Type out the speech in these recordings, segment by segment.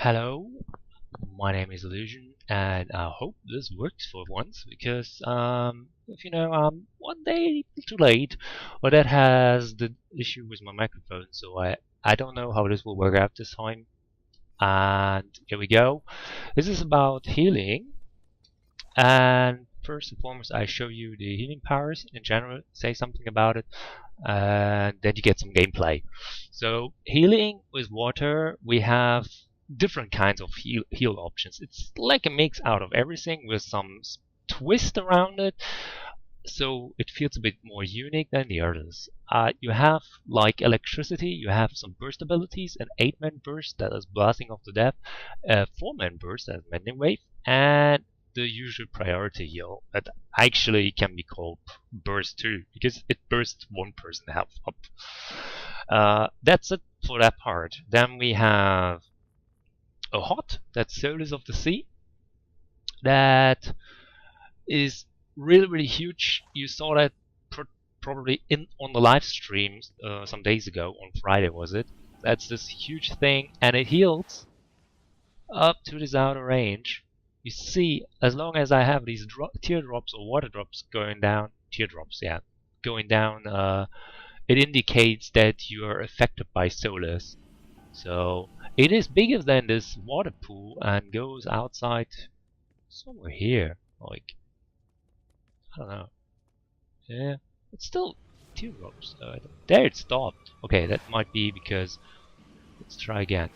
Hello, my name is Illusion, and I hope this works for once because, if you know, I'm one day too late, but that has the issue with my microphone, so I don't know how this will work out this time. And here we go. This is about healing, and first and foremost, I show you the healing powers in general, say something about it, and then you get some gameplay. So healing with water, we have different kinds of heal options. It's like a mix out of everything with some twist around it, so it feels a bit more unique than the others. You have like electricity, you have some burst abilities, an 8-man burst that is blasting off to death, a 4-man burst that is mending wave, and the usual priority heal that actually can be called burst 2 because it bursts one person health up. That's it for that part. Then we have a hot, that's Souls of the Sea, that is really huge. You saw that probably on the live streams some days ago, on Friday was it. That's this huge thing, and it heals up to this outer range. You see, as long as I have these teardrops or water drops going down, teardrops, yeah, going down, it indicates that you are affected by Solus. So it is bigger than this water pool and goes outside somewhere here. Like, I don't know. Yeah, it's still teardrops. There it stopped. Okay, that might be because. Let's try again.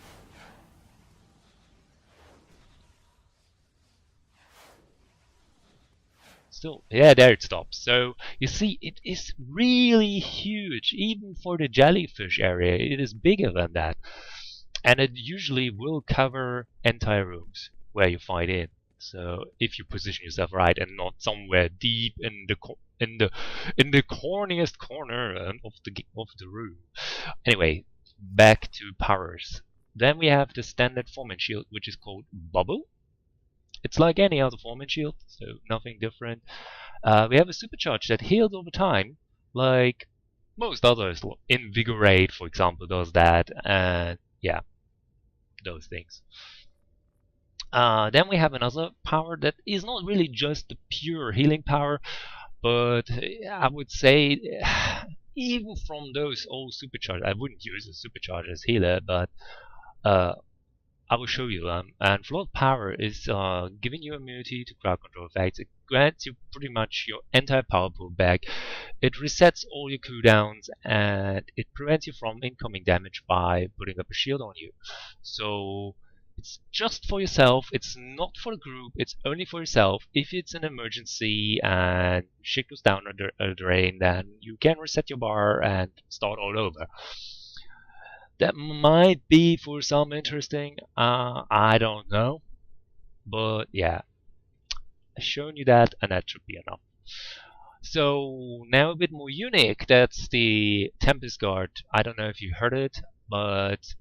Still, yeah, there it stops. So you see, it is really huge. Even for the jellyfish area, it is bigger than that, and it usually will cover entire rooms where you fight in. So if you position yourself right and not somewhere deep in the corniest corner of the room. Anyway, back to powers. Then we have the standard foreman shield, which is called Bubble. It's like any other foreman shield, so nothing different. We have a supercharge that heals over time, like most others. Invigorate, for example, does that, and yeah, those things. Then we have another power that is not really just the pure healing power, but I would say even from those old superchargers, I wouldn't use a supercharger as healer, but uh, I will show you. And float power is giving you immunity to crowd control effects. It grants you pretty much your entire power pool back. It resets all your cooldowns, and it prevents you from incoming damage by putting up a shield on you. So it's just for yourself. It's not for the group. It's only for yourself. If it's an emergency and shit goes down a drain, then you can reset your bar and start all over. That might be for some interesting. I don't know, but yeah, I've shown you that, and that should be enough. So now a bit more unique. That's the Tempest Guard. I don't know if you heard it, but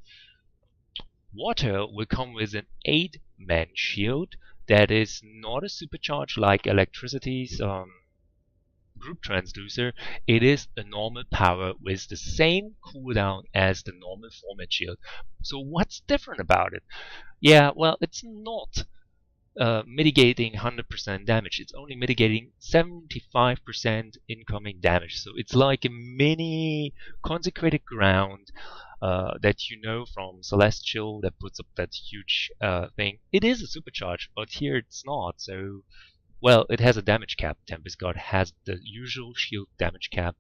water will come with an 8-man shield that is not a supercharge like electricity's group transducer. It is a normal power with the same cooldown as the normal format shield. So what's different about it? Yeah, well, it's not mitigating 100% damage. It's only mitigating 75% incoming damage. So it's like a mini consecrated ground that you know from Celestial that puts up that huge thing. It is a supercharge, but here it's not. So, well, it has a damage cap. Tempest Guard has the usual shield damage cap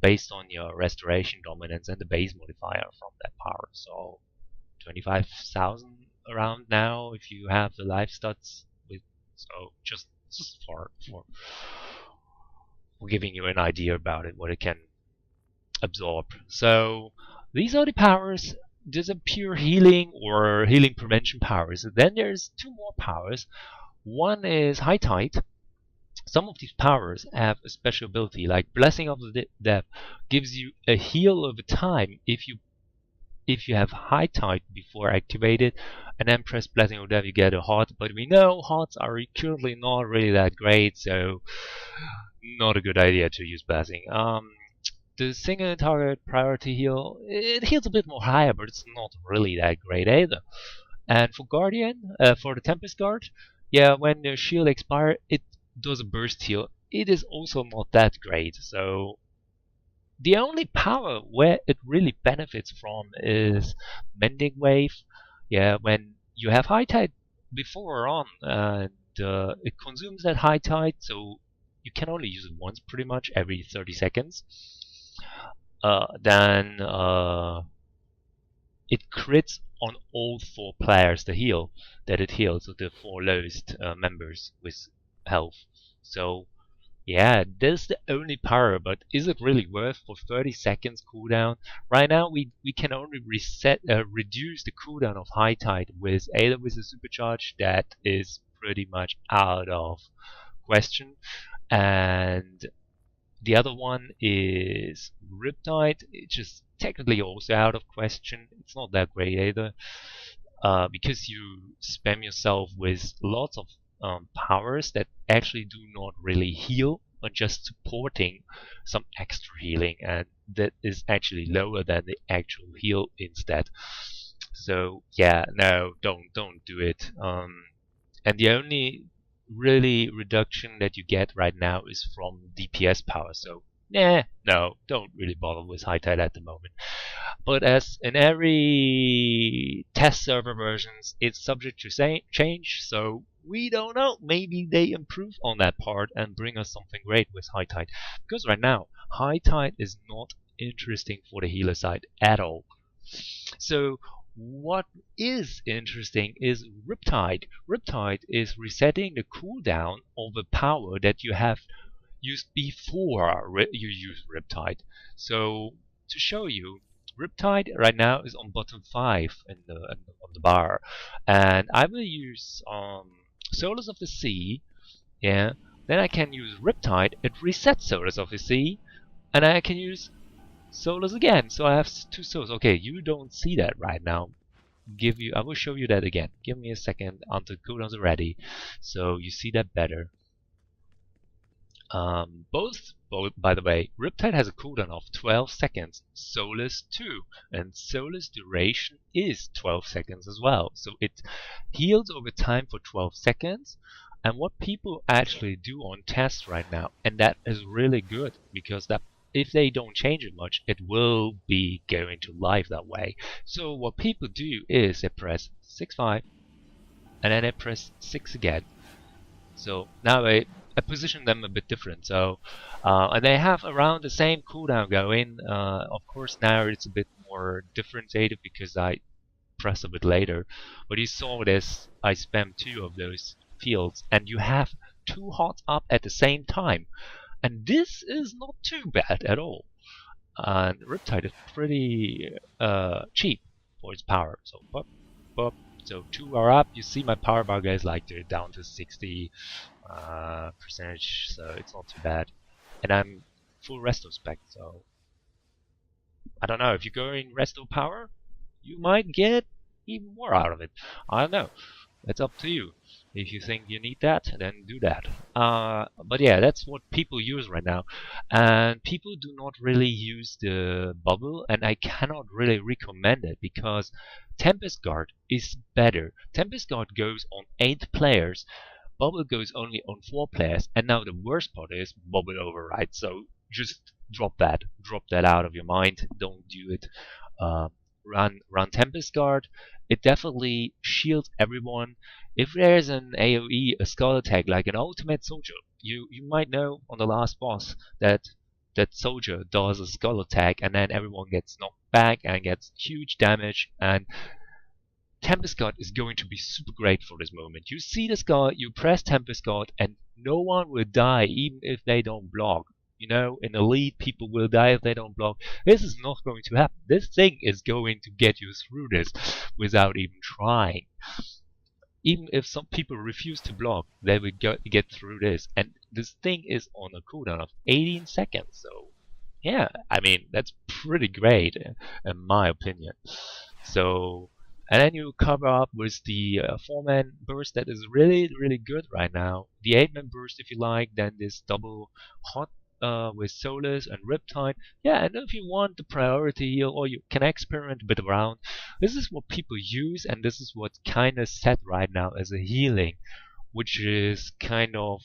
based on your restoration dominance and the base modifier from that power. So 25,000 around now if you have the life stats with, so just for giving you an idea about it, what it can absorb. So these are the powers. There's a pure healing or healing prevention powers. Then there's two more powers. One is High Tide. Some of these powers have a special ability, like Blessing of the Death gives you a heal over time if you have High Tide before activated, and then press Blessing of Death, you get a heart. But we know hearts are currently not really that great, so not a good idea to use Blessing. The single target priority heal, it heals a bit more higher, but it's not really that great either. And for Guardian, for the Tempest Guard, yeah, when the shield expires, it does a burst heal. It is also not that great. So the only power where it really benefits from is Mending Wave. Yeah, when you have High Tide before or on, and it consumes that High Tide, so you can only use it once pretty much every 30 seconds. Then it crits on all 4 players that it heals, so the 4 lowest members with health. So yeah, that's the only power, but is it really worth for 30 seconds cooldown? Right now we can only reduce the cooldown of High Tide with either with a supercharge that is pretty much out of question, and the other one is Riptide. It's just technically also out of question. It's not that great either, because you spam yourself with lots of powers that actually do not really heal, but just supporting some extra healing, and that is actually lower than the actual heal instead. So yeah, no, don't do it. And the only really reduction that you get right now is from DPS power. So no, don't really bother with High Tide at the moment. But as in every test server versions, it's subject to change, so we don't know. Maybe they improve on that part and bring us something great with High Tide. Because right now, High Tide is not interesting for the healer side at all. So what is interesting is Riptide. Riptide is resetting the cooldown of a power that you have used before you use Riptide. So to show you, Riptide right now is on bottom 5 on the bar, and I will use Solars of the Sea. Yeah, then I can use Riptide. It resets Solars of the Sea, and I can use Solars again. So I have 2 souls. Okay, you don't see that right now. I will show you that again. Give me a second until cooldowns are ready, so you see that better. Both, by the way, Riptide has a cooldown of 12 seconds, Solus too, and Solus duration is 12 seconds as well. So it heals over time for 12 seconds, and what people actually do on tests right now, and that is really good, because that if they don't change it much, it will be going to live that way. So what people do is they press 6-5, and then they press 6 again. So now I position them a bit different. So and they have around the same cooldown going. Of course now it's a bit more differentiated because I press a bit later. But you saw this, I spammed 2 of those fields, and you have 2 hots up at the same time. And this is not too bad at all. And Riptide is pretty cheap for its power. So pop, pop. So 2 are up. You see my power bar goes like down to 60 percentage, so it's not too bad. And I'm full resto spec, so I don't know, if you go in resto power, you might get even more out of it. I don't know. It's up to you. If you think you need that, then do that. But yeah, that's what people use right now. And people do not really use the bubble, and I cannot really recommend it because Tempest Guard is better. Tempest Guard goes on 8 players, Bubble goes only on 4 players, and now the worst part is Bubble override. So just drop that out of your mind. Don't do it. Run Tempest Guard. It definitely shields everyone. If there's an AoE, a skull attack like an ultimate soldier, you might know on the last boss that that soldier does a skull attack, and then everyone gets knocked back and gets huge damage. And Tempest Guard is going to be super great for this moment. You see this guy, you press Tempest Guard, and no one will die even if they don't block. You know, in Elite, people will die if they don't block. This is not going to happen. This thing is going to get you through this without even trying. Even if some people refuse to block, they will get through this. And this thing is on a cooldown of 18 seconds. So, yeah, I mean, that's pretty great in my opinion. So, and then you cover up with the 4-man burst that is really good right now. The 8-man burst if you like, then this double hot with Solus and Riptide. Yeah, and if you want the priority heal, or you can experiment a bit around, this is what people use, and this is what's kind of set right now as a healing, which is kind of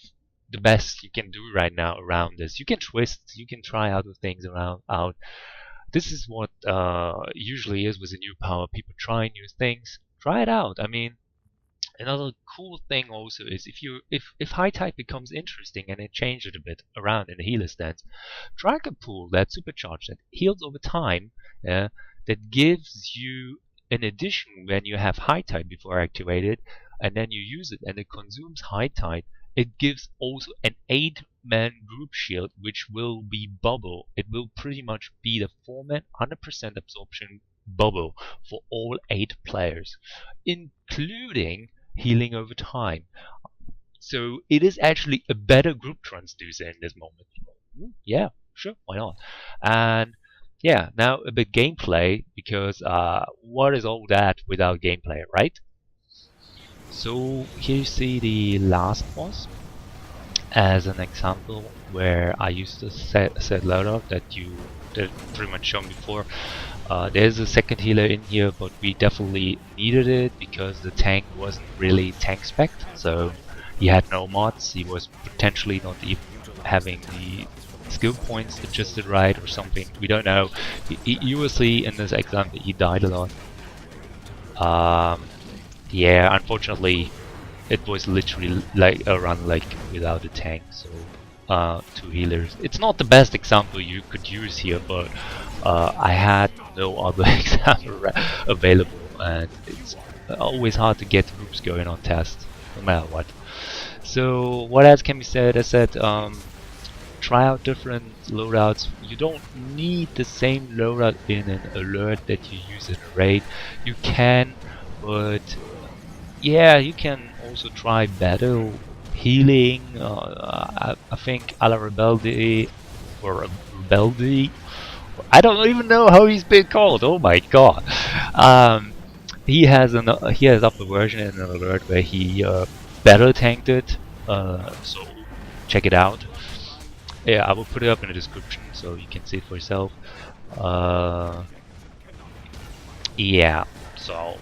the best you can do right now around this. You can twist, you can try other things around out. This is what usually is with a new power. People try new things. Try it out. I mean, another cool thing also is if high tide becomes interesting and it changes a bit around in the healer stance, Dragon Pool, that supercharge that heals over time, that gives you an addition when you have high tide before activated, and then you use it and it consumes high tide. It gives also an 8-man group shield, which will be bubble. It will pretty much be the 4-man 100% absorption bubble for all 8 players, including healing over time. So it is actually a better group transducer in this moment. Yeah, sure, why not? And yeah, now a bit gameplay, because what is all that without gameplay, right? So here you see the last boss as an example where I used to set loadout that pretty much shown before. There's a second healer in here, but we definitely needed it because the tank wasn't really tank spec, so he had no mods. He was potentially not even having the skill points adjusted right or something. We don't know. You will see in this example he died a lot. Yeah, unfortunately, it was literally like a run like without a tank, so 2 healers. It's not the best example you could use here, but I had no other example available, and it's always hard to get groups going on test, no matter what. So what else can be said? I said try out different loadouts. You don't need the same loadout in an alert that you use in a raid. You can, but yeah, you can also try battle healing. I think Alarebelde or Rebelde. I don't even know how he's been called. Oh my god. He has upper version in an alert where he battle tanked it. So check it out. Yeah, I will put it up in the description so you can see it for yourself. Yeah, so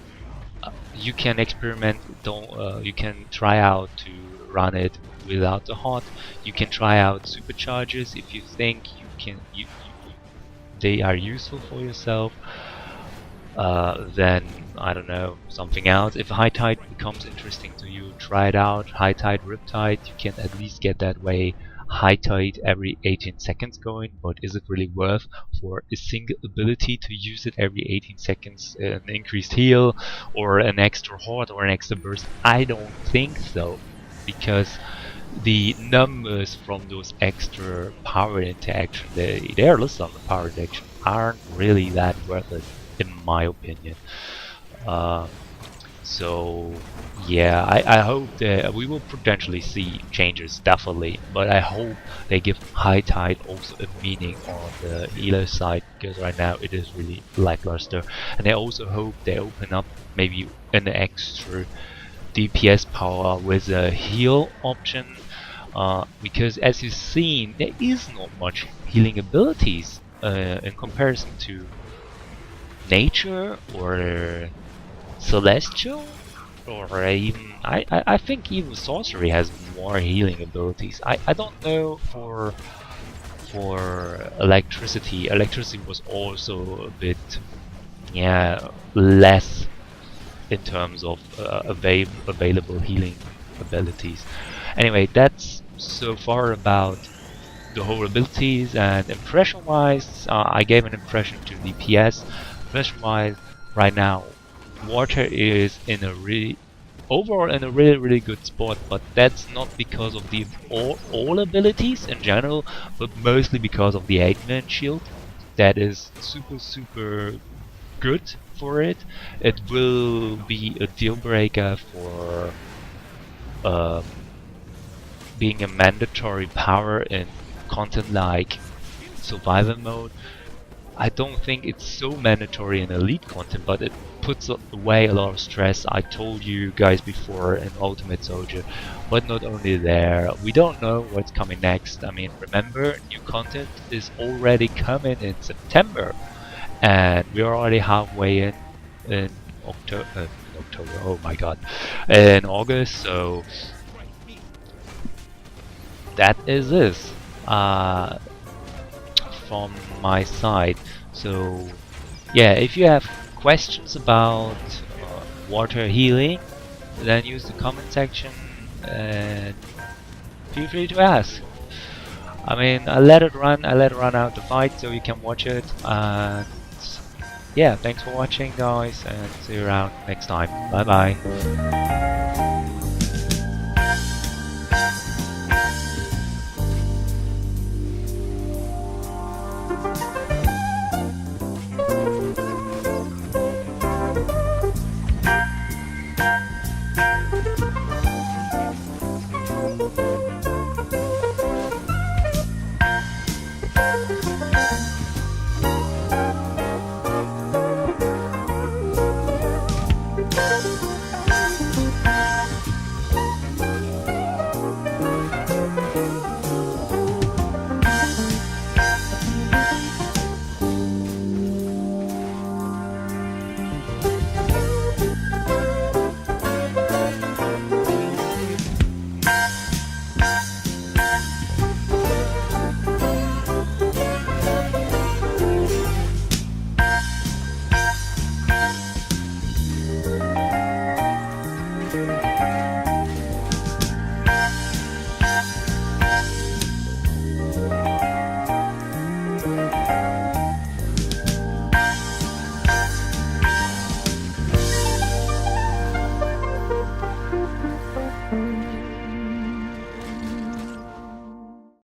you can experiment. You can try out to run it without the hot. You can try out supercharges if you think they are useful for yourself. Then I don't know, something else. If high tide becomes interesting to you, try it out. High tide, riptide, you can at least get that way high tide every 18 seconds going, but is it really worth for a single ability to use it every 18 seconds, an increased heal or an extra horde or an extra burst? I don't think so, because the numbers from those extra power interaction, they are listed on the power interaction, aren't really that worth it in my opinion. So yeah, I hope that we will potentially see changes, definitely, but I hope they give high tide also a meaning on the healer side, because right now it is really lackluster. And I also hope they open up maybe an extra DPS power with a heal option, because as you've seen, there is not much healing abilities in comparison to nature or celestial, or even I think even sorcery has more healing abilities. I don't know for electricity. Electricity was also a bit, yeah, less in terms of available healing abilities. Anyway, that's so far about the whole abilities. And impression wise, I gave an impression to DPS. Impression wise, right now water is in a overall in a really good spot, but that's not because of the all abilities in general, but mostly because of the 8-man shield. That is super good for it. It will be a deal breaker for being a mandatory power in content like survival mode. I don't think it's so mandatory in Elite content, but it puts away a lot of stress. I told you guys before in Ultimate Soldier, but not only there, we don't know what's coming next. I mean, remember, new content is already coming in September, and we're already halfway in October. Oh my god, in August. So that is this from my side. So yeah, if you have questions about water healing, then use the comment section and feel free to ask. I mean, I let it run out the fight so you can watch it. And yeah, thanks for watching guys, and see you around next time. Bye bye.